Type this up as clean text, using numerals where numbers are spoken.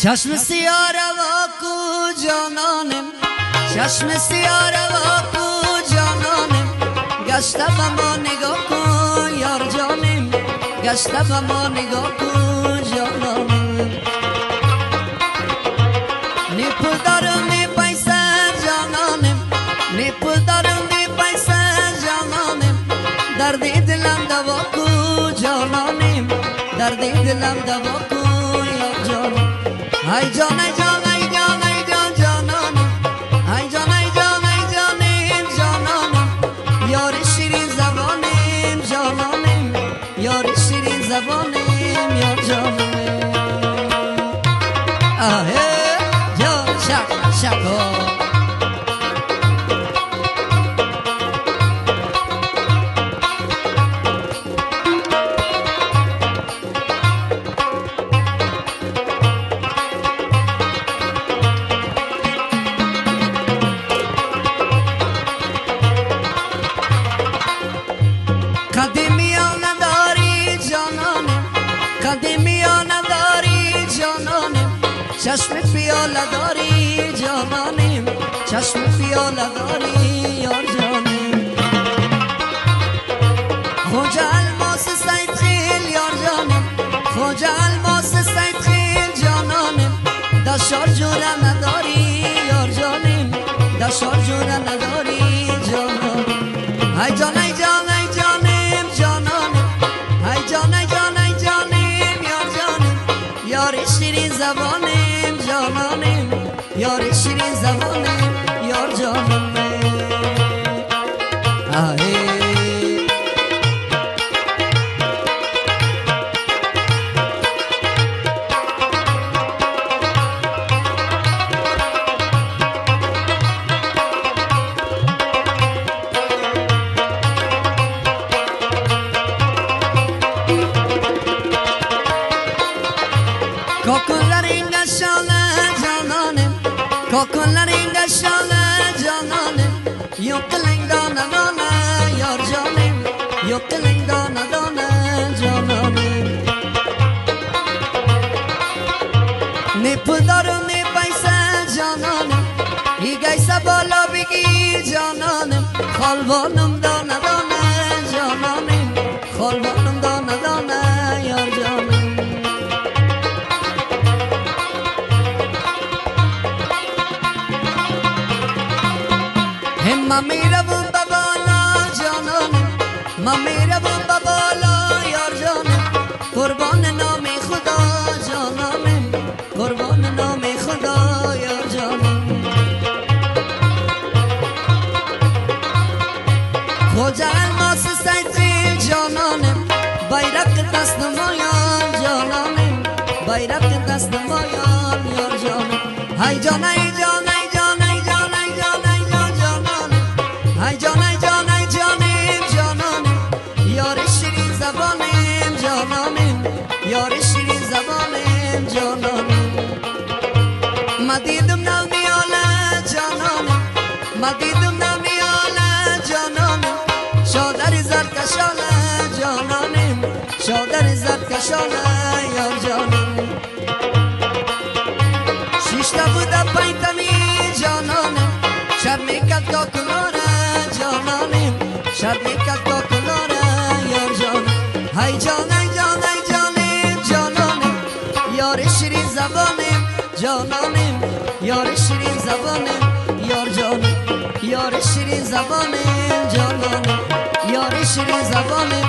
چشم سیاه روا کو جانانم، چشم سیاه روا کو جانانم، گشته به ما نگاه کن یار جانم، گشته به ما نگاه کن جانانم. نی پول دارم نی پیسه جانانم، نی پول دارم نی پیسه جانانم، درد دلم دوا کو جانانم، درد دلم دوا کو یار جانم. ای جان ای جان ای جان ای جان جانانم، ای جان ای جان ای جانم جانانم، یار شیرین زبانم جانانم، یار شیرین زبانم یار جانم. آهه جان شک شک چشم پیاله داری جانانم، چشم پیاله داری یار جانم. خوجا الماس سید خیل یار جانم، خوجا الماس سید خیل جانانم، دشار جوره نداری یار جانم، دشار جوره نداری جانم. ای جان ای جان ای جانم جانانم، ای جان ای جان ای جانم یار جانم، یار شیرین زبانم جانانم، یار شیرین زبانم یار جانم. Kokunların da şanı cananım, yok kılın dana dana yar canım, yok kılın dana dana cananım. Ne pıdarım ne paysa cananım, higaysa bala bigi cananım, kalvanım dana dana cananım, kalvanım dana dana yar canım. Mamira bu babala cananım, mamira bu babala yar canım, kurban name Khuda cananım, kurban name Khuda yar canım. Khoja almas sayt cananım, bayrak tasnamayan cananım, bayrak tasnamayan yar canım. Hay can hay can hay can hay can hay can hay can ay can ay can ay canım cananım, yar şirin zabanım cananım, yar şirin zabanım cananım. Madidim navmi ala cananım, madidim navmi ala cananım, şadar zart kaşala cananım, şadar zart kaşala yar canım. Şişta bu da paytani cananım, şermikat kokulara cananım, şermikat kokulara yar canım. Hay can hay can hay canım cananım, yar şirin zabanım cananım, yar şirin zabanım yar canım, yar şirin zabanım cananım, yar şirin zabanım